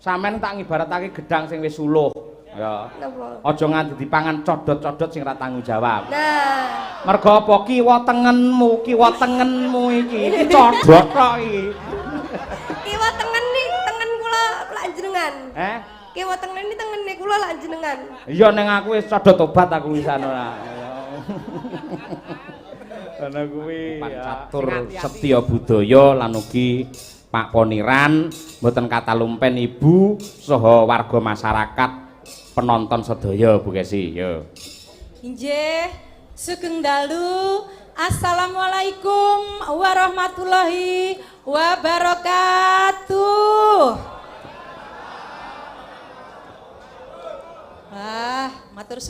Sampeyan tak ngibaratake gedang sing wis suluh. Ya. Aja nganti dipangan codot-codot sing ora tanggung jawab. Nah. Mergo apa kiwa tengenmu iki codot kok iki. Kiwa tengen nih, tengen kula lak jenengan. Kiwa tengen ini tengene kula lak jenengan. Iya ning aku wis codot tobat aku wisan ora. Ana kuwi catur Setya Budaya lan ugi Pak Poniran mboten katalumpen Ibu saha warga masyarakat penonton sedaya Bu Kesi ya. Inggih, sugeng dalu. Assalamualaikum warahmatullahi wabarakatuh. Matur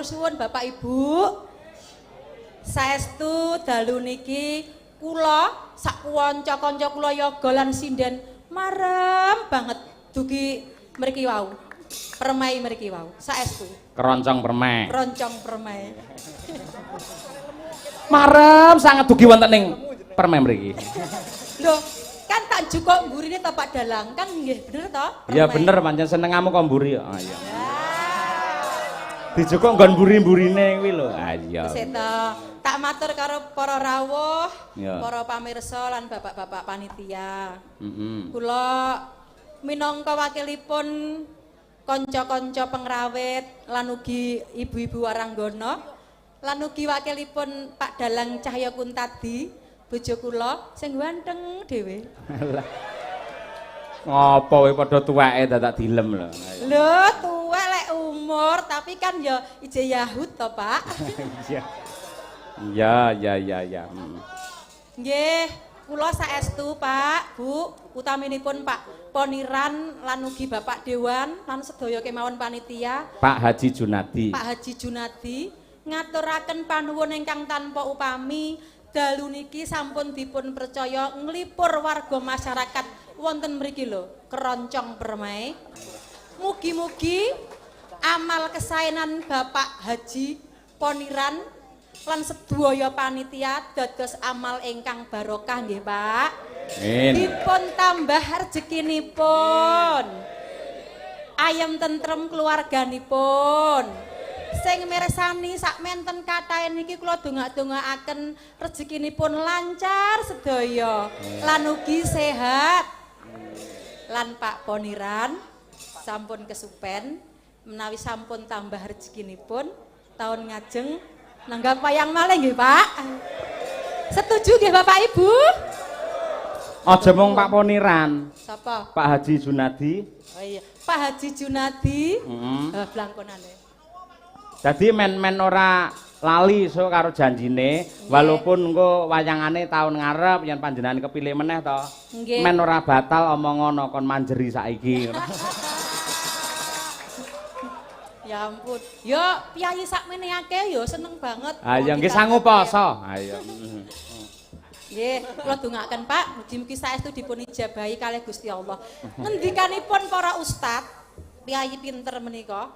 suwun Bapak Ibu. Saestu dalu niki kula sak kanca-kanca kula yoga lan sinden marem banget dugi mriki wau. Permai mriki wau. Saestu. Keroncong permai. Keroncong permai. Marem sangat dugi wonten ning permai mriki. Loh, kan tak jukok mburine to Pak Dalang. Kan nggih bener to? Iya bener pancen senengamu kok mburi. Ah iya. Dijukok nggon mburi-mburine kuwi lho. Ah iya. Tak matur karo para rawuh, para pamirsa lan bapak-bapak panitia. Kula minangka wakilipun kanca-kanca pengrawit lan ugi ibu-ibu waranggana lan ugi wakilipun Pak Dalang Cahya Kuntadi, bojo kula sing ganteng dhewe. Ngopo kowe padha tuweke dadak dilem lho. Lho, tuwek lek umur, tapi kan ya ije Yahud to, Pak. Iya. Nggih, kula saestu, Pak, Bu, utaminipun Pak Poniran lan ugi Bapak Dewan lan sedaya kemawon panitia. Pak Haji Junadi. Pak Haji Junadi ngaturaken panuwun ingkang tanpa upami dalu niki sampun dipun percaya nglipur warga masyarakat wonten mriki lho, Keroncong Permai. Mugi-mugi amal kesaenan Bapak Haji Poniran lan sedaya panitia dados amal ingkang barokah nggih, Pak. Amin. Dipun tambah rezekinipun. Ayem tentrem keluarganipun. Sing mirsani sak menten kathahe niki kula donga-dongaaken rezekinipun lancar sedaya lan ugi sehat. Lan Pak Poniran sampun kesupen menawi sampun tambah rezekinipun tahun ngajeng nanggap wayang malih nggih, Pak. Setuju nggih Bapak Ibu? Aja mung Pak Poniran. Sapa? Pak Haji Junadi. Oh iya, Pak Haji Junadi. Blangkonane. Dadi men ora lali so karo janjine, walaupun engko wayangane tahun ngarep yen panjenengan kepilih meneh to. Men ora batal omong ngono kon manjeri saiki. Ya ampun. Yo piyayi sakmene akeh yo seneng banget. Ah ya nggih sangu poso. Ayo. Nggih, kula dongaken Pak, mugi-mugi saestu dipun ijabahi kalih Gusti Allah. Ngendikanipun para ustad, piyayi pinter menika.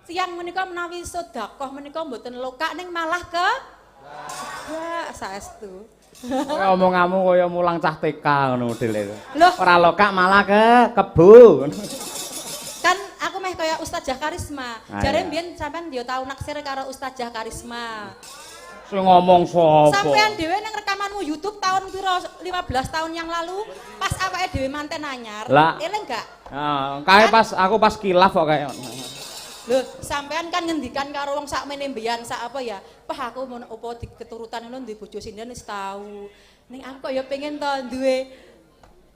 Siang menika menawi sedekah menika mboten lokak ning malah ke saestu. Omonganmu kaya mulang cah TK ngono modele. Ora lokak malah ke kebo. Kan aku meh kaya Ustazah Karisma. Jare mbiyen sampean yo tau naksir karo Ustazah Karisma. Sing ngomong sapa? Sampean dhewe nang rekamanmu YouTube tahun piro 15 tahun yang lalu pas awake dhewe manten anyar. Eling gak? Heeh, kae pas aku pas kilaf kok kae. Lho, sampean kan ngendikan karo wong sakmene mbiyen sak apa ya? Pah aku mau opo keturutan ngono duwe bojo sinden wis tau. Ning aku kok ya pengen to duwe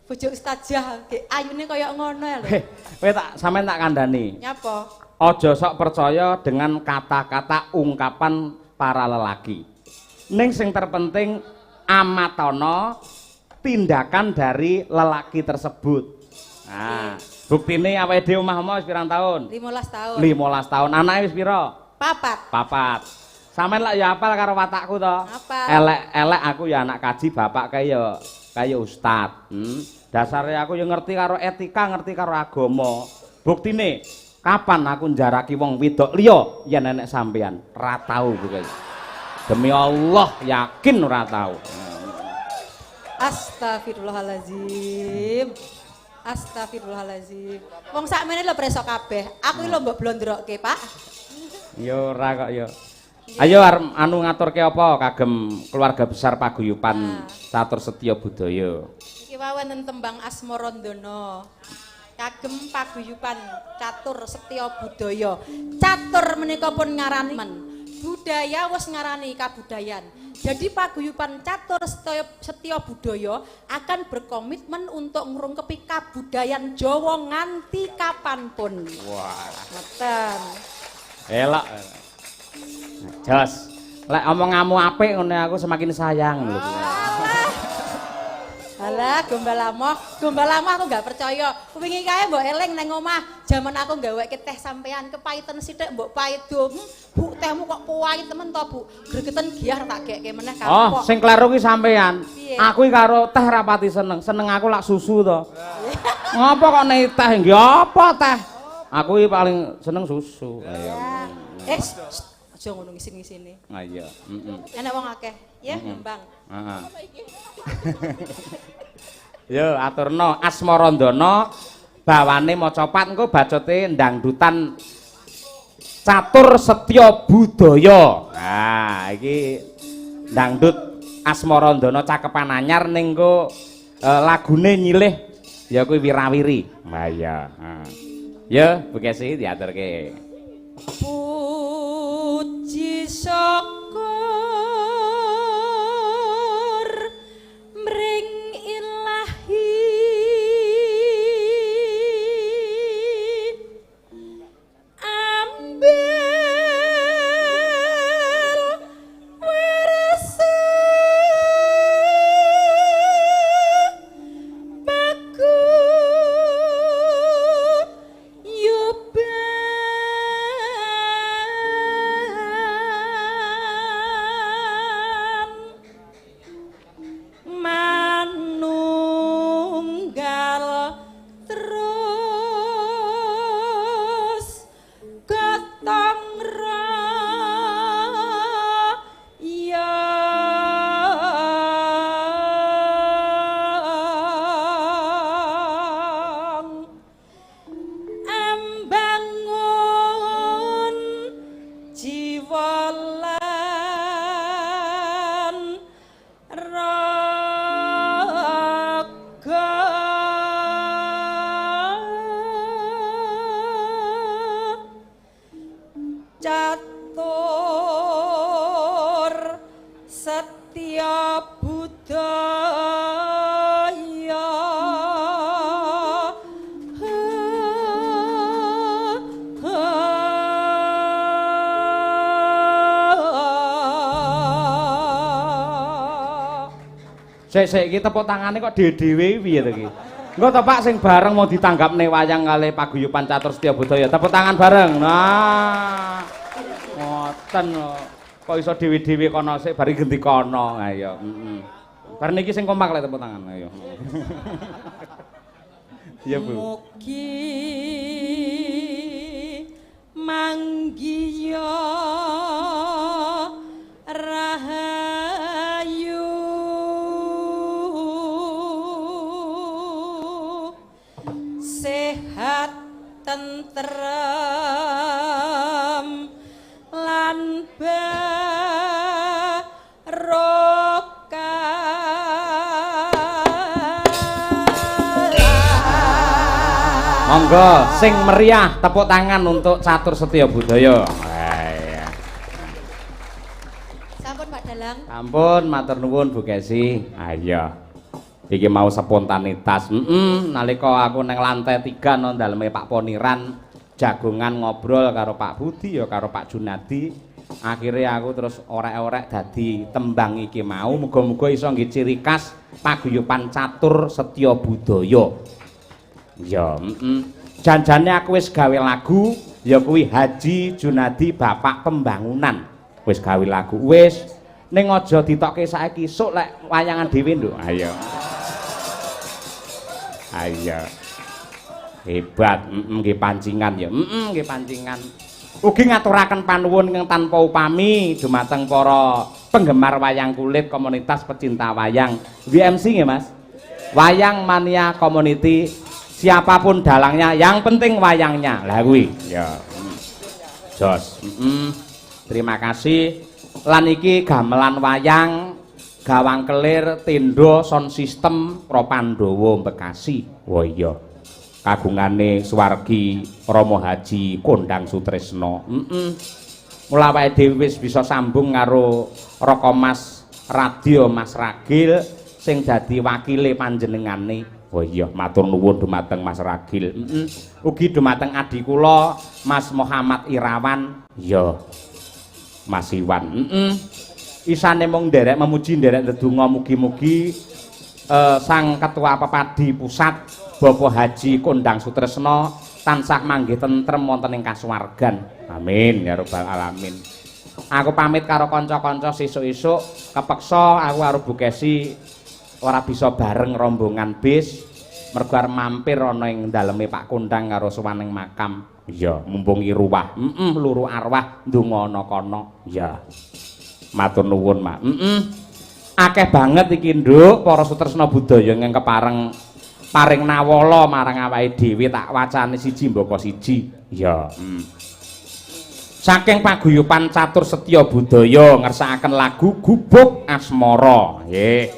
bojo ustazah, ayune kaya ngono lho. Kowe tak sampean tak kandhani. Nyapa? Aja sok percaya dengan kata-kata ungkapan para lelaki. Ning sing terpenting amatono tindakan dari lelaki tersebut. Nah, buktine awake dhewe omah-omah wis pirang tahun? 15 tahun. 15 tahun. Anake wis pira? 4. 4. Sampeyan lak ya hafal karo watakku to? Elek aku ya anak kaji, bapak kaya ustad. Dasare aku ya ngerti karo etika, ngerti karo agama. Buktine kapan aku njaraki wong wedok liya yen enek sampeyan? Ora tau bukan. Demi Allah yakin ora tau. Astagfirullahalazim. Astagfirullahalazim. Wong sakmene lho preso kabeh. Aku iki lho mbok blondrokke, Pak. Ya ora kok ya. Ayo anu ngaturke apa kagem keluarga besar paguyuban Catur Setya Budaya. Iki wonten tembang Asmarandana. Kagem paguyuban Catur Setya Budaya. Catur menika pun ngarani budaya wis ngarani kabudayan. Jadi paguyuban Catur Setya Budaya akan berkomitmen untuk ngrungkepi kabudayan Jawa nganti kapanpun. Wah, ngoten. Elok. Jos. Lek omonganmu apik ngene aku semakin sayang lho. Alah, gombalamoh aku gak percaya. Wingi kae mbok eling nang omah, jaman aku gaweke teh sampean kepaiten sithik mbok pait do. Bu, tehmu kok pahit temen to, Bu? Gregeten giah tak gekke meneh kapok. Oh, sing kleru ki sampean. Aku iki karo teh rapati seneng. Seneng aku lak susu to. Ngopo kok nek teh nggih apa teh? Aku iki paling seneng susu. Ayo. Aja ngono ngisin-ngisini. Ah iya, Enak wong akeh, ya, Mbang. Heeh. Yo aturno Asmarandana bawane maca pat engko bacote ndangdutan Catur Setya Budaya. Nah, iki ndangdut Asmarandana cakepan anyar ning engko lagune nyilih ya kuwi Wirawiri. Lah iya, heeh. Ya, Bu Kesi diaturke. Puji syukur mring Ilahi ambil warasa Sik iki tepuk tangane kok dhewe-dhewe piye to iki? Engko to Pak sing bareng mau ditanggapne wayang kalih paguyuban Catur Setya Budaya. Tepuk tangan bareng. Nah. Ngoten kok iso dhewe-dhewe kono sik bari genti kono. Ayo, Bar niki sing kompak lek tepuk tangan ayo. Iya, Bu. Mugi manggiya rahayu sehat tentrem lan monggo sing meriah tepuk tangan untuk Catur Setya Budaya. Sampun Pak Dalang. Sampun matur nuwun Bu Kesi. Ayo. Iki mau spontanitas. Nalika aku nang lantai 3 nang daleme Pak Poniran jagongan ngobrol karo Pak Budi ya karo Pak Junadi. Akhirnya aku terus orek-orek dadi tembang iki mau muga-muga iso nggih ciri khas paguyuban Catur Setya Budaya. Ya, janjane aku wis gawe lagu ya kuwi Haji Junadi Bapak Pembangunan. Wis gawe lagu wis ning aja ditokke saiki sok lek wayangan dhewe nduk. Ayo. Ayo. Hebat, nggih pancingan ya. Nggih pancingan. Ugi ngaturaken panuwun ingkang tanpa upami dumateng para penggemar wayang kulit komunitas pecinta wayang WMC nggih Mas. Wayang Mania Community siapapun dalangnya, yang penting wayangnya. Lah kuwi. Ya. Jos. Terima kasih. Lan iki gamelan wayang Gawang Kelir Tindho Sound System Propandowo Bekasi. Oh iya. Kagungane Suwargi Rama Haji Kondang Sutresno. Mula awake dhewe wis bisa sambung karo Raka Mas Radio Mas Ragil sing dadi wakile panjenengane. Oh iya, matur nuwun dumateng Mas Ragil. Ugi dumateng adi kula Mas Muhammad Irawan. Iya. Mas Iwan. Isane mung nderek memuji nderek ndedonga mugi-mugi Sang Ketua Pepadi Pusat Bapak Haji Kondang Sutresno tansah manggih tentrem wonten ing kasuwargan. Amin ya rabbal alamin. Aku pamit karo kanca-kanca sesuk-esuk, kepeksa aku karo Bu Kesi ora bisa bareng rombongan bis mergo arep mampir ana ing daleme Pak Kondang karo suwaning makam. Iya, mumpung iruwah. Luru arwah ndonga ana kono. Ya. Matur nuwun, Mak. Akeh banget iki, Nduk, para sutresna budaya ingkang kepareng paring nawala marang awake dhewe tak wacane siji mbaka siji. Ya. Saking paguyuban Catur Setya Budaya ngersakaken lagu Gubuk Asmara. Nggih.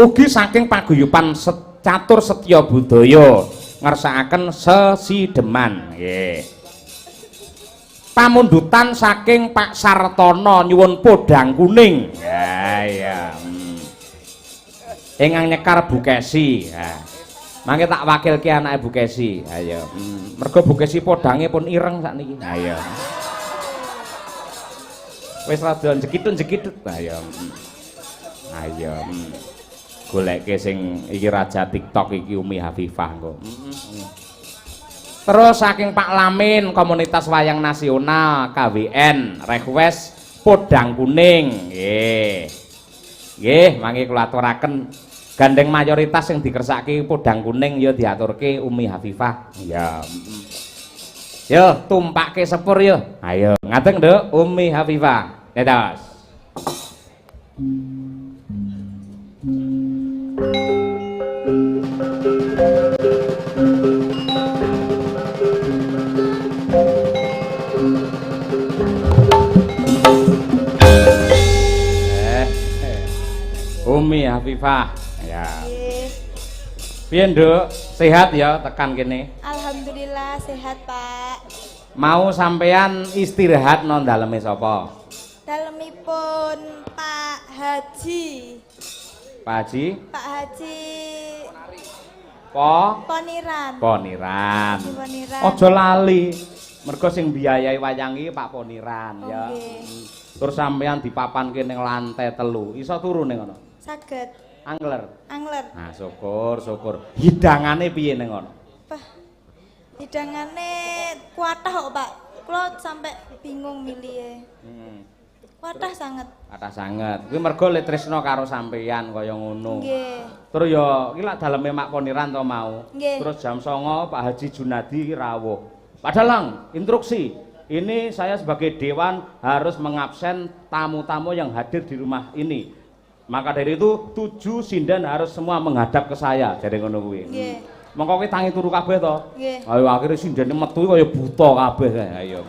Ugi saking paguyuban Catur Setya Budaya ngersakaken Sesideman. Nggih. Pamundutan saking Pak Sartono nyuwun podang kuning. Ya ya. Ingkang nyekar Bu Kesi. Ha. Mangke tak wakilke anake Bu Kesi. Ayo. Mergo Bu Kesi podange pun ireng sakniki. Ayo. Wis rada jekitut-jekitut. Ayo. Ayo. Goleke sing iki raja TikTok iki Umi Hafifah engko. Terus saking Pak Lamin Komunitas Wayang Nasional KWN request podang kuning. Nggih. Nggih, mangke kula aturaken gandeng mayoritas yang dikersake podang kuning ya diaturke Umi Hafifah. Ya. Yo tumpake sepur yo. Ayo, ngateng Nduk Umi Hafifah. Netos. Umi Hafifah. Ya. Piye, Nduk? Sehat ya tekan kene? Alhamdulillah sehat, Pak. Mau sampean istirahat nang daleme sapa? Dalemipun Pak Haji. Pak Haji? Pak Haji Poniran. Poniran. Aja lali. Mergo sing biayai wayang iki Pak Poniran ya. Terus sampean dipapanke ning lantai 3. Iso turu ning ngono? Saged. Angler. Nah, syukur. Hidangane piye ning ngono? Bah. Hidangane kuatah kok, Pak. Kula sampai bingung milih. Kuatah sanget. Kuwi mergo le tresna karo sampeyan kaya ngono. Nggih. Terus ya iki lak daleme Mak Poniran to mau. Nggih. Terus jam 09.00 Pak Haji Junadi rawuh. Pak Dalang, instruksi. Ini saya sebagai dewan harus mengabsen tamu-tamu yang hadir di rumah ini. Maka dari itu 7 sinden harus semua menghadap ke saya. Jadi ngono kuwi. Nggih. Mengko kowe tangi turu kabeh to? Nggih. Ayo akhire sindene metu kaya buta kabeh. Ayo.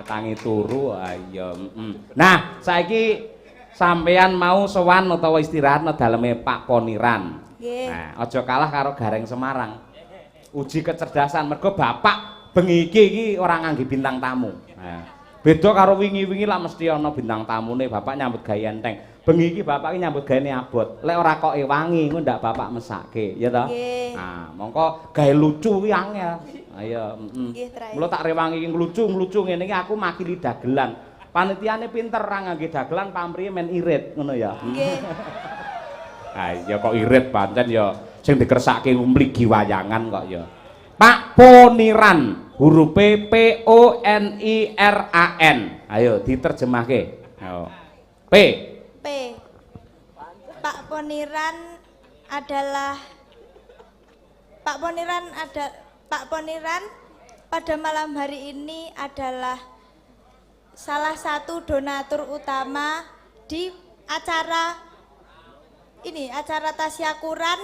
Tangi turu ayo. Nah, saiki sampeyan mau sowan utawa istirahat nang daleme Pak Poniran. Nggih. Nah, aja kalah karo Gareng Semarang. Uji kecerdasan mergo bapak bengi iki ora ngangge bintang tamu. Nah, beda karo wingi-wingi lah mesti ana bintang tamune, bapak nyambut gawe enteng. Bengi iki bapak iki nyambut gawe abot. Lek ora kok wangi ngono ndak bapak mesake, ya toh? Nggih. Nah, mongko gawe lucu kuwi angel. Ayo, Nggih, trai. Mula tak rewangi iki nglucu ngene iki aku makili dagelan. Panitiane pinter ra ngangge dagelan pamrihe men irit ngono ya. Nggih. Ya kok irit pancen ya sing dikersake mligi wayangan kok ya. Pak Poniran, hurufe P-O-N-I-R-A-N. Ayo diterjemahke. Ayo. P. Pak Poniran pada malam hari ini adalah salah satu donatur utama di acara tasyakuran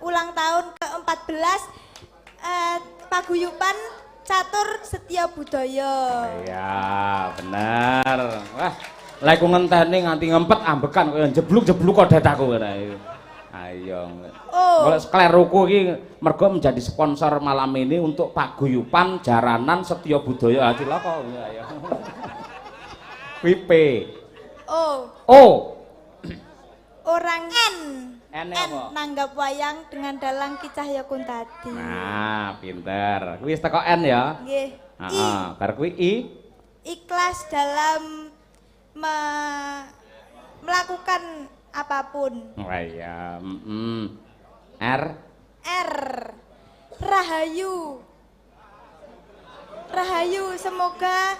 ulang tahun ke-14 paguyuban Catur Setya Budaya. Iya, bener. Wah, lek ku ngenteni nganti ngempet ambekan kaya jebluk-jebluk kok dadaku ngene. Ayo. Oh. Kalau skleroku iki mergo menjadi sponsor malam ini untuk paguyuban Jaranan Setya Budaya. Cilaka ayo. WP. Orang N apa? nanggap wayang dengan dalang Ki Cahya Kuntadi. Nah, pinter. Kuwi wis teko N ya? Nggih. Heeh, bar kuwi I. Ikhlas dalam melakukan apapun. Wah iya, R. Rahayu. Rahayu, semoga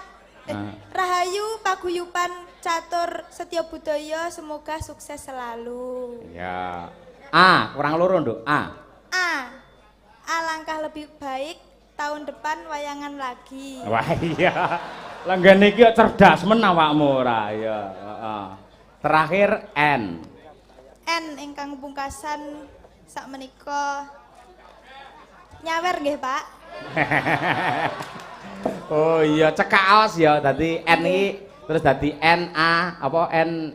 Rahayu paguyuban Catur Setya Budaya semoga sukses selalu. Ya. A, kurang loro, Nduk. A. Alangkah lebih baik tahun depan wayangan lagi. Wah iya. Lenggene iki cerdas men awakmu ora ya. Heeh. Terakhir N. N ingkang pungkasan sakmenika nyawer nggih, Pak. Oh iya, cekaos ya. Dadi N iki terus dadi N A apa N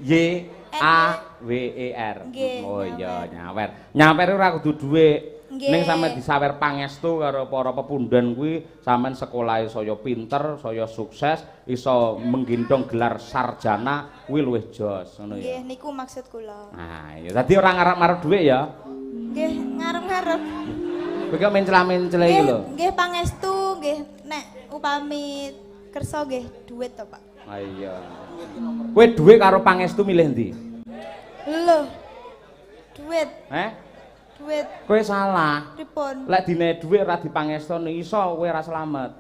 Y A W E R. Oh iya, nyawer. Nyawer ora kudu dhuwit. Ning sampe disawer pangestu karo para pepundhen kuwi sampean sekolahe saya pinter, saya sukses, iso menggendong gelar sarjana kuwi luwih jos ngono ya. Nggih, niku maksud kula. Nah, ya dadi ora ngarep-ngarep dhuwit ya. Nggih, ngarep-ngarep. Kowe kok mencela-mencela iki lho. Nggih pangestu nggih nek upami kersa nggih dhuwit to, Pak. Ah iya. Kowe dhuwit karo pangestu milih ndi? Lho. Dhuwit. Dhuwit. Kowe salah. Pripun? Lek dine dhuwit ora dipangestoni iso kowe ora slamet.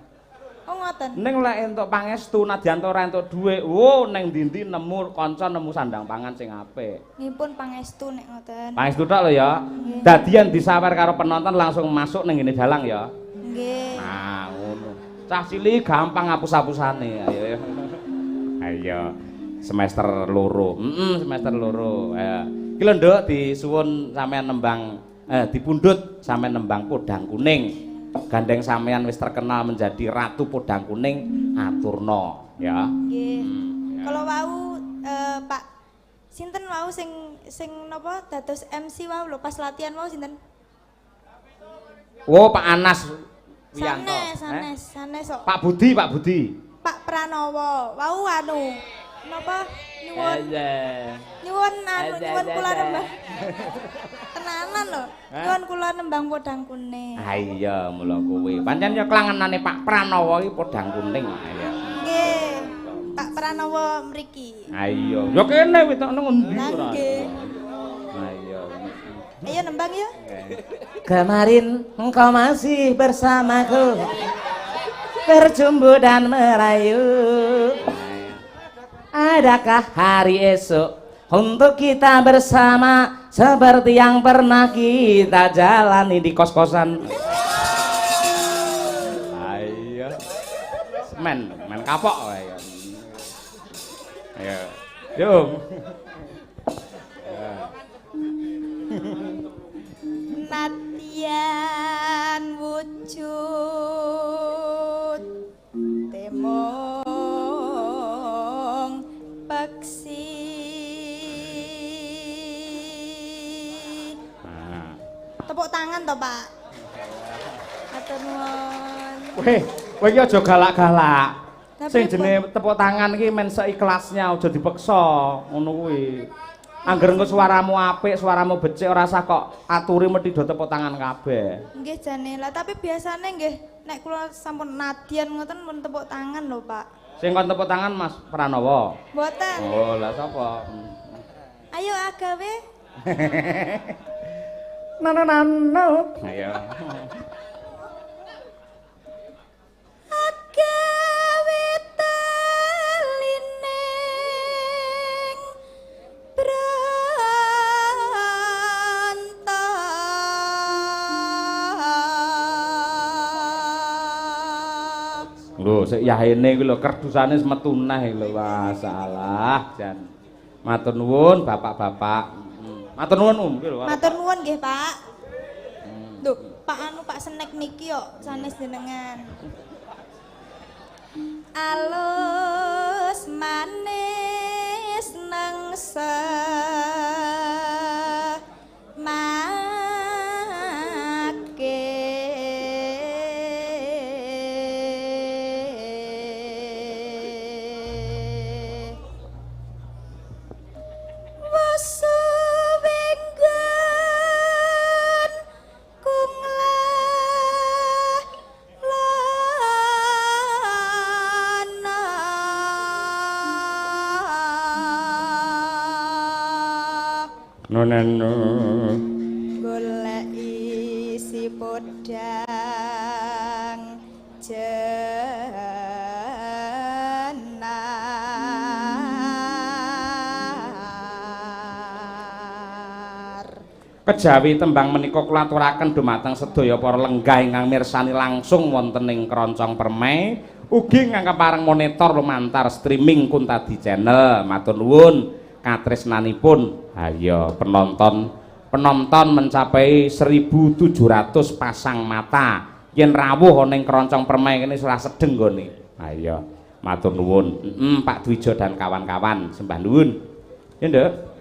Oh ngoten. Ning lek entuk pangestu nadyan ora entuk dhuwit, wo ning ndi-ndi nemu kanca nemu sandang pangan sing apik. Ngipun pangestu nek ngoten. Pangestu tok lho ya. Dadian disawer karo penonton langsung masuk ning ngene dalang ya. Nggih. Nah, ngono. Cah cilik gampang ngapus-apusane. Ayo. Ayo. Semester loro. Semester loro. Iki lho Nduk disuwun sampean nembang dipundhut sampean nembang Podang Kuning. Gandeng sampean wis terkenal menjadi Ratu Podang Kuning aturna ya. Nggih. Kalau wau Pak sinten wau sing napa dados MC wau lho pas latihan wau sinten? Oh, Pak Anas Wiyanto. Sanes kok. Pak Budi. Pak Pranowo. Wau anu napa nyuwun. Nyuwun kula nembang. Tenanan lho. Nyuwun kula nembang Podang Kuning. Ah iya, mula kowe. Pancen ya klangenane Pak Pranowo iki Podang Kuning. Ayo. Nggih. Pak Pranowo mriki. Ah iya. Ya kene wetokno ngendi ora. Nggih. Ayo. Ayo nembang ya. Kemarin engkau masih bersamaku, berjumbu dan merayu. Adakah hari esok untuk kita bersama seperti yang pernah kita jalani di kos-kosan? Ayo. Men kapok wae. Ayo. Yuk. Natian wujud temong peksi. Tepuk tangan toh Pak. Matur nuwun. Kowe iki aja galak-galak. Sing jenenge tepuk tangan iki men seikhlasnya, aja dipeksa ngono kuwi. Angger engko suaramu apik, suaramu becik ora usah kok aturi mesti do tepuk tangan kabeh. Nggih jane lah, tapi biasane nggih nek kula sampun nadyan ngoten mun tepuk tangan lho, Pak. Sing kon tepuk tangan Mas Pranowo. Mboten. Oh, lah sapa? Ayo agawe. Nano. Ayo. Agawe telining Lho, sik yahene kuwi lho kerdusane metu neh lho. Wah, salah jan. Matur nuwun Bapak-bapak. Matur nuwun kuwi lho. Matur nuwun nggih, Pak. Duh, Pak Senek niki yo sanes jenengan. Alus manis nangsa make wasu benggan kunglah lana noneno golek isi podang jenar. Kejawi tembang menika kula aturaken dumateng sedaya para lenggah ingkang mirsani langsung wonten ing Keroncong Permai, ugi ingkang pareng monitor lumantar streaming Kuntadi Channel. Matur nuwun katresnanipun. Ayo penonton mencapai 1.700 pasang mata. Yen rawuh ana ing Keroncong Permai kene ora sedeng nggone. Ayo matur nuwun. Pak Dwijo dan kawan-kawan sembah nuwun. Ya, Nduk.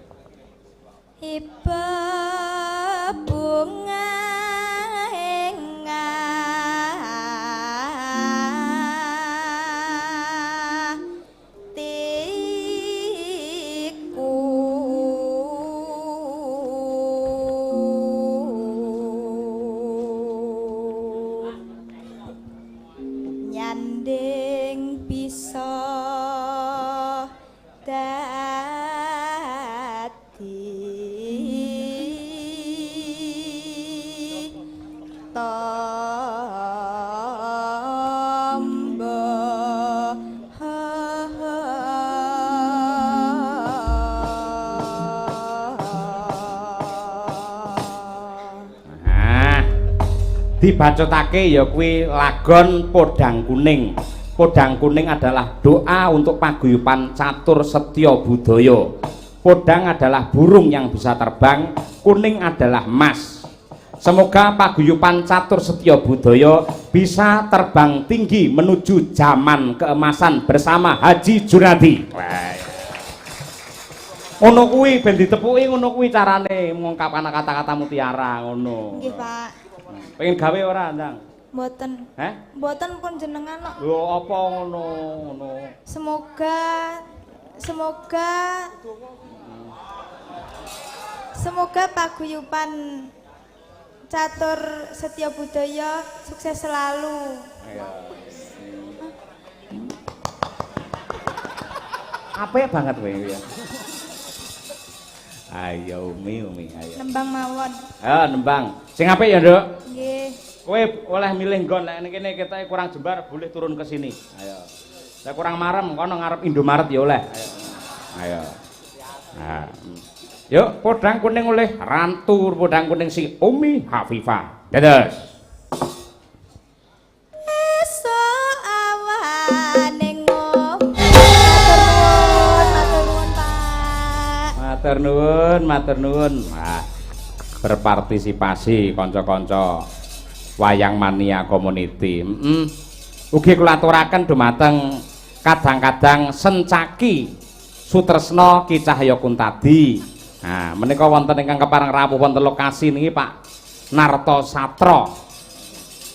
Iba bunga hatiku nyanding bisa dibacotake ya kuwi lagon Podang Kuning. Podang Kuning adalah doa untuk paguyuban catur setya budaya. Podang adalah burung yang bisa terbang, kuning adalah emas. Semoga paguyuban catur setya budaya bisa terbang tinggi menuju zaman keemasan bersama Haji Junadi. Ngono kuwi ben ditepuki, ngono kuwi carane mengungkapkan kata-kata mutiara ngono. nggih Pak. Pengen gawe ora, Ndang? Mboten. Mboten pun jenengan kok. Lho apa ngono? Semoga paguyuban catur setya budaya sukses selalu. Apik banget kowe ya. Ayo Umi ayo. Nembang mawon. Nembang. Sing apik ya, Nduk? Nggih. Kowe oleh milih nggon nek kene ketoke kurang jembar boleh turun ke sini. Ayo. Nek kurang marem kono ngarep Indomaret ya oleh. Ayo. Nah. Yuk, Podang Kuning oleh Rantu Podang Kuning si Umi Hafifah. Dados. Esuk awane Matur nuwun. Wah, berpartisipasi kanca-kanca wayang mania community. Ugi kula aturaken dumateng kadang-kadang Sencaki Sutresna Ki Cahya Kuntadi. Nah, menika wonten ingkang kepareng rawuh wonten lokasi niki Pak Narto Satra.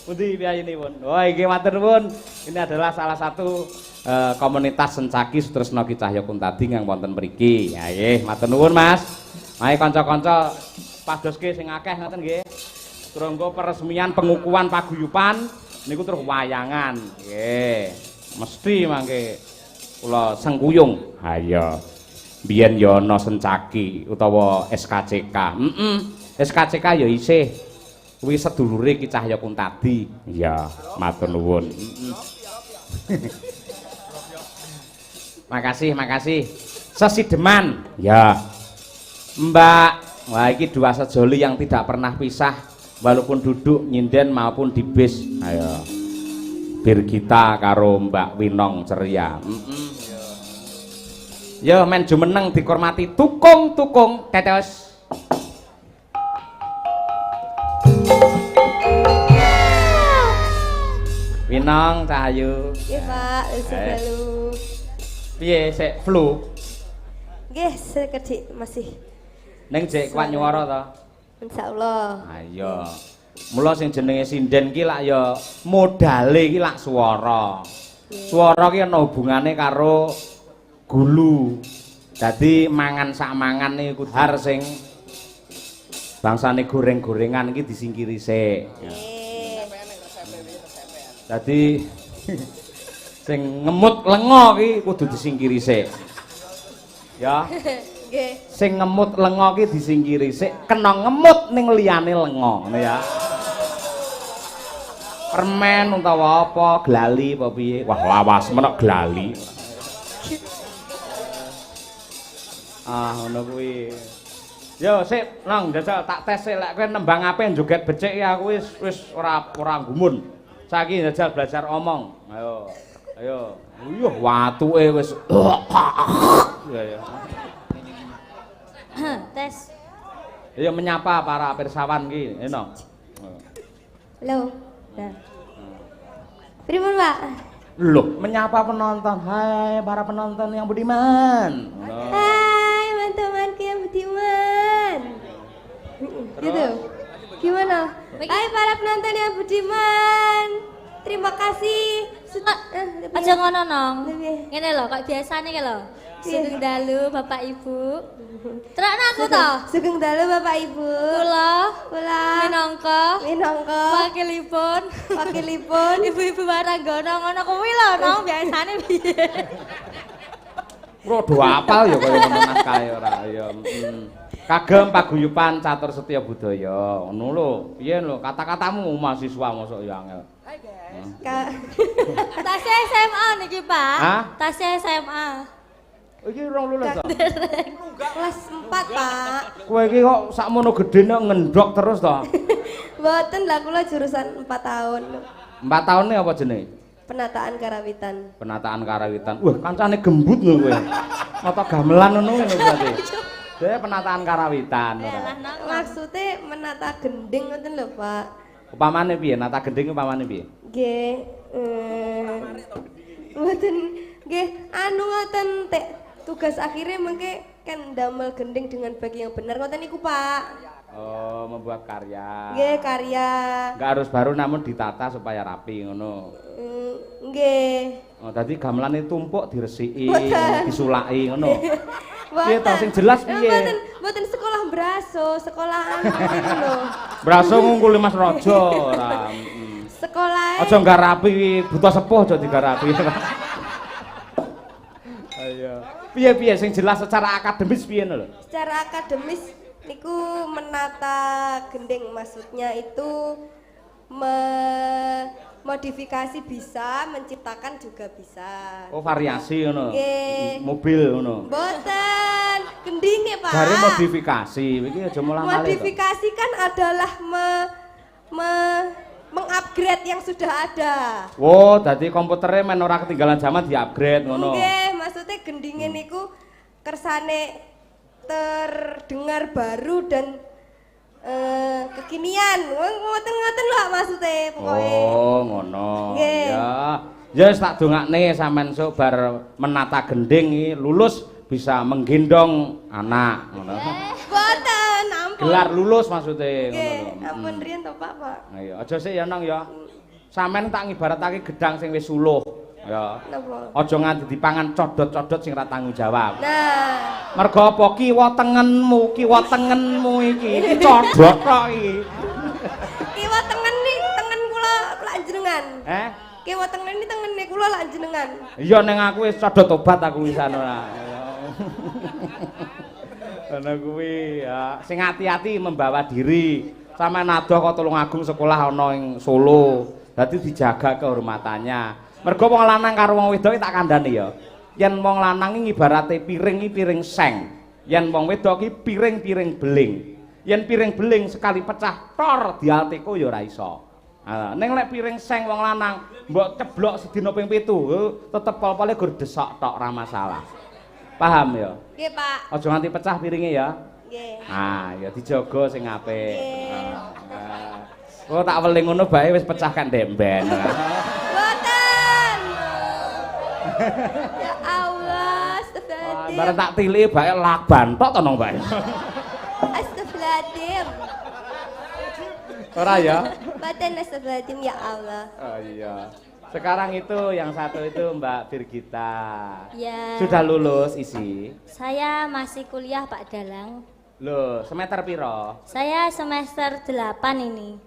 Pundi piyayinipun? Oh, iki matur nuwun. Ini adalah salah satu komunitas Sencaki Sutresna Ki Cahya Kuntadi yang wonten mriki. Ya nggih, matur nuwun Mas. Ayo kanca-kanca padoske sing akeh ngoten nggih. Turunggo peresmian pengukuhan paguyuban niku terus wayangan. Nggih. Mesti mangke kula sengkuyung. Ha iya. Biyen ya ana Sencaki utawa SKCK. SKCK ya isih kuwi sedulure Ki Cahya Kuntadi. Iya, matur nuwun. Makasih. Sesideman. Ya. Mbak, wah iki dua sejoli yang tidak pernah pisah walaupun duduk nyinden maupun di bis. Ayo. Birgita karo Mbak Winong ceria. Yo men jumeneng dihormati tukung tetes. Nong Cahayu. Nggih, Pak, sedalu. Piye sik flu? Nggih, sekedhik masih. Ning jek kuat nyuwara to? Insyaallah. Ayo. Mula sing jenenge sinden ki lak ya modale ki lak swara. Swara ki ana hubungane karo gulu. Dadi mangan sak mangan iki kudu har sing bangsane goreng-gorengan iki disingkiri sik. Dadi sing ngemut lenga ki kudu disingkiri sik. Ya. Nggih. Sing ngemut lenga ki disingkiri sik, kena ngemut ning liyane lenga, ngono ya. Permen utawa apa, glali apa piye? Wah, lawas menek glali. Ngono kuwi. Yo, sip, nang jajal tak tes sik lek kowe nembang ape joget becik ya aku wis ora gumun. Saiki jajal belajar omong. Ayo. Ayo. Uyuh, watuke wis. Ya ya. Tes. Ayo menyapa para pirsawan ki, eno. Halo. Nah. Pripun, Pak? Loh, menyapa penonton. Hai para penonton yang budiman. Hai, teman-temanku yang budiman. Gitu. Gimana? Hai para penonton yang budiman. Terima kasih. Aja ngono nong. Lebih. Ngene lho, kok biasane ki lho. Sugeng dalu Bapak Ibu. Terakno aku to. Sugeng dalu Bapak Ibu. Kula minangka wakilipun ibu-ibu Waranggana ngono kuwi lho nong biasane piye. Rodo apal ya kaya ngono naskahe ora ya. Kagem paguyuban catur setya budaya. Ngono lho. Piye lho kata-katamu mahasiswa mosok ya angel. Tasnya SMA niki, Pak. Hah? Tasnya SMA. Iki rong lulus to? kelas 4, Pak. Kowe iki kok sakmono gedene ngendhok terus to? Mboten lah kula jurusan 4 tahun. 4 tahun apa jenenge? Penataan karawitan. Penataan karawitan. Wah, kancane gembut lho kowe. Mata gamelan ngono berarti. Dhewe penataan karawitan. Maksudnya menata gending ngoten lho, Pak. Upamane piye? Nata gending upamane piye? Nggih, mboten nggih anu ngoten tek tugas akhirnya mengke kan damel gending dengan baik yang benar ngoten niku, Pak. Oh, membuat karya. Nggih, karya. Enggak harus baru namun ditata supaya rapi ngono. Nggih. Oh, tadi gamelane tumpuk diresiki, Boten. disulaki ngono. Piye to sing jelas piye? Mboten sekolah braso, sekolah anu ngoten lho. Braso ngungkuli Mas Raja ora. Sekolah Aja nggarapi buta sepuh aja digarapi. Ayo. Piye-piye sing jelas secara akademis piye lho? secara akademis niku menata gending, maksudnya itu modifikasi bisa, menciptakan juga bisa. Oh, variasi ngono. Nggih. Mobil ngono. Mboten, gendinge, Pak. Jare modifikasi, iki aja mulang-malih. Modifikasi kan adalah mengupgrade yang sudah ada. Oh, dadi komputernya men ora ketinggalan zaman di-upgrade ngono. Nggih, maksudnya gendinge niku kersane terdengar baru dan kekinian. Ngoten-ngoten lho maksudnya pokoknya. Oh, ngono. Nggih. Ya. Ya wis tak dongakne sampean sok bar menata gending iki lulus bisa menggendong anak ngono. Boten, ampun. Gelar lulus maksudnya Nggih, ngono. ampun riyen to, Pak, Pak. Ayo, aja sik ya Nang ya. Sampeyan tak ngibaratake gedang sing wis suluh. Ya. Napa? Aja nganti dipangan codot-codot sing ora tanggung jawab. Nah, Mergo apa kiwa tengenmu iki codot kok iki. kiwa tengen nih, tengen kula lak jenengan. Kiwa tengen ini tengene kula lak jenengan. Iya ning aku wis codot tobat aku wisan ora. Ana kuwi ya sing ati-ati membawa diri. Sampe nadoh kok Tulungagung sekolah ana ing Solo. Dadi dijaga kehormatannya. Mergo wong lanang karo wong wedok tak kandhani ya. Yen wong lanang iki ibarate piring iki piring seng. Yen wong wedok iki piring-piring beling. Yen piring beling sekali pecah tor dialteko ya ora iso. Ning lek piring seng wong lanang mbok ceblok sedina ping 7, tetep pol-pole gur desok tok ora masalah. Paham ya? Nggih, Pak. Aja nganti pecah piringe ya. Nggih. Ya dijaga sing apik. Oh tak weling ngono bae wis pecah kan demben. Boten Ya Allah, astagfirullahaladzim. Bareng tak tilih bae lak bantok to nang bae. Astagfirullahaladzim. Ora ya? Badan astagfirullahaladzim ya Allah. Oh iya. Sekarang itu yang satu itu Mbak Virgita. Ya. Sudah lulus isi. Saya masih kuliah Pak Dalang. Loh, semester piro? Saya semester 8 ini.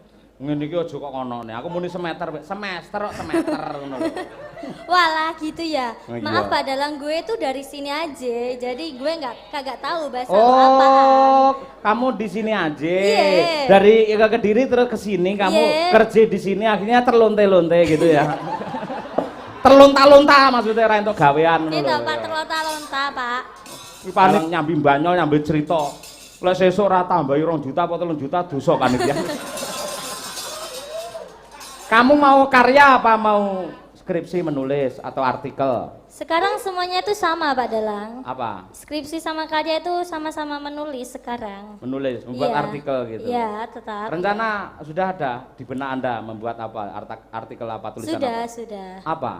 Ngene iki aja kok kono ne. Aku muni semester kok semester ngono lho. Walah gitu ya. Oh, iya. Maaf Pak Dalang, gue itu dari sini aja. Jadi gue kagak tahu bahasa lu Oh, apaan. kamu di sini aja. Iya. Dari Kediri terus ke sini kamu Iya. kerja di sini akhirnya terlonte-lonte gitu ya. Terlonta-lonta maksudnya ra entuk gawean ngono Gitu lho, Pak, ya. terlonta-lonta Pak. Iki panik nyambi banyol nyambi cerita. Lek sesuk ora tambahi 2 juta apa 3 juta dosa panitia. Kamu mau karya apa mau skripsi menulis atau artikel? Sekarang semuanya itu sama Pak Dalang. Apa? Skripsi sama karya itu sama-sama menulis sekarang. Menulis, membuat Iya. artikel gitu. Iya, tetap. Rencana sudah ada di benak Anda membuat apa? Artikel apa, tulisan Sudah, apa? sudah. Apa?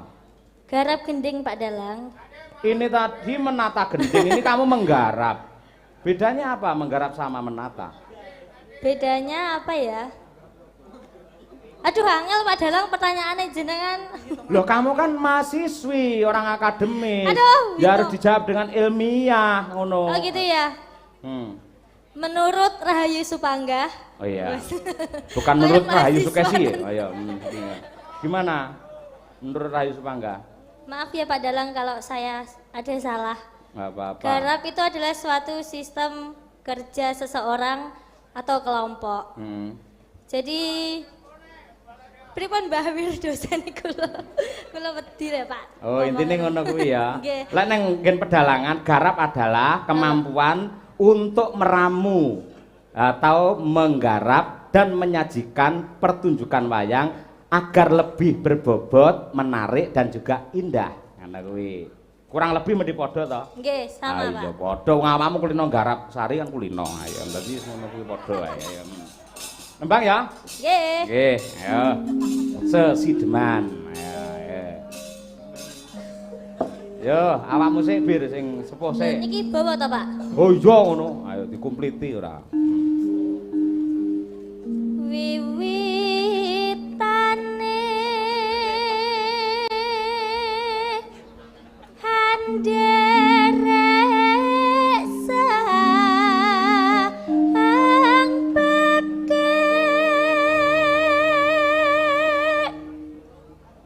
Garap gending Pak Dalang. Ini tadi menata gending, ini kamu menggarap. Bedanya apa menggarap sama menata? Bedanya apa ya? Aduh, angel Pak Dalang pertanyaannya jenengan. Loh kamu kan mahasiswi, orang akademis. Aduh, Ya harus gitu. dijawab dengan ilmiah, ngono. Oh gitu ya. Hmm. Menurut Rahayu Supangga. Oh iya. Bukan Kayak menurut Rahayu mahasiswa Sukesi ya? kan. Oh iya. Iya. Gimana? Menurut Rahayu Supangga? Maaf ya Pak Dalang kalau saya ada salah. Nggak apa-apa. Garap itu adalah suatu sistem kerja seseorang atau kelompok. Jadi pripun Mbah Wirdosen kula wedi lho Pak. Oh, intinya ngono kuwi ya. Nggih. Lek nang nggen pedalangan garap adalah kemampuan untuk meramu atau menggarap dan menyajikan pertunjukan wayang agar lebih berbobot, menarik dan juga indah. Ngono kuwi. Kurang lebih mesti padha to? Nggih, sama Ayo Pak. padha wong awakmu kulino garap sari kan kulino. Ayo dadi ngono kuwi padha ae. Ayo. Nembang ya? Nggih. Nggih, ayo. Sesideman. Ayo, ayo. Yo, awakmu sik bir sing sepuh sik. Niki bawa to Pak? Oh iya ngono. Ayo dikumpliti ora. Wiwitane handerek sang pekek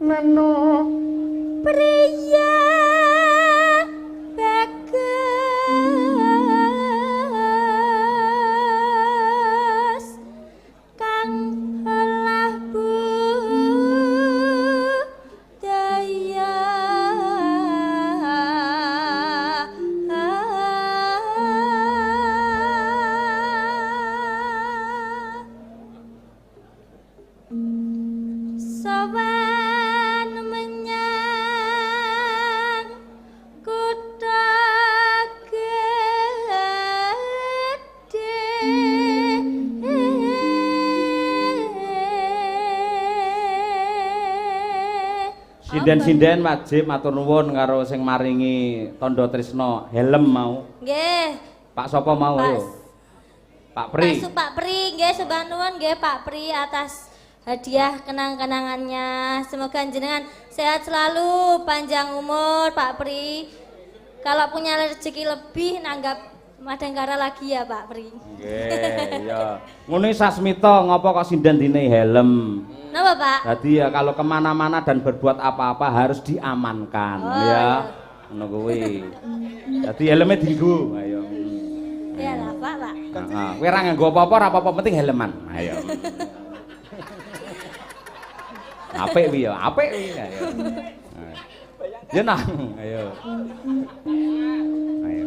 Neno priya bagus kang olah budaya sowan menyang kutha gedhe. sinden-sinden wajib matur nuwun karo sing maringi tandha tresna helm mau. Nggih, Pak sapa mau Pak. yo? Pak Pri. Pak Pri, nggih sembah nuwun nggih Pak Pri atas hadiah kenang-kenangannya. Semoga jenengan sehat selalu, panjang umur Pak Pri. Kalau punya rezeki lebih nanggap Madangkara lagi ya Pak Pri. Nggih, iya. Ngono Sasmita ngopo kok sinden dine helm. Napa Pak? Jadi ya kalau kemana-mana dan berbuat apa-apa harus diamankan Oh, ya. Ngono kuwi. Jadi helmnya dienggo. Ayo. Ya lah Pak, Pak. Heeh, kowe ora nganggo apa-apa, ora apa-apa penting helman. Ayo. Apik wi ya, apik wi. Ayo. Ya nang, ayo. Ayo.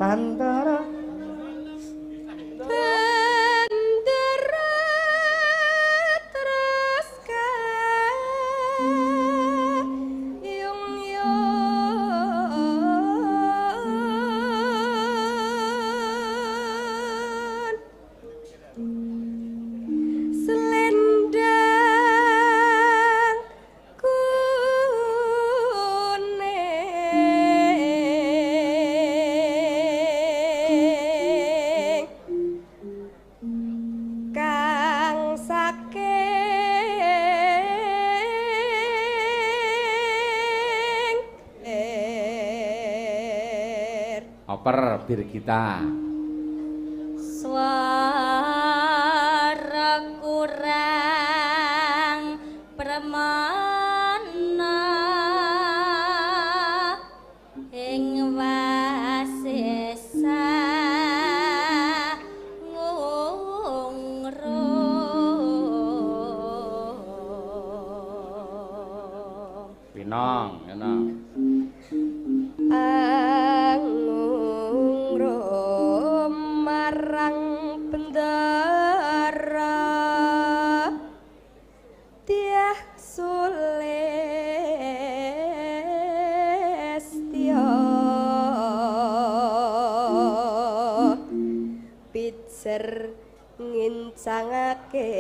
Tantara Bendera terus kayung-yung selendang kuning ngoper Birgita. Suara kurang permana ing wasesa ngungrum Pinong, pinong. Angungrum marang bendara Tiah Sulistya pijer ngincangake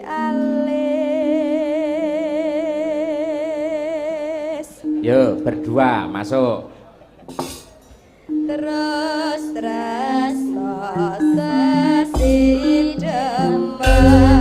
alis Yo, berdua masuk. terus tresno sesi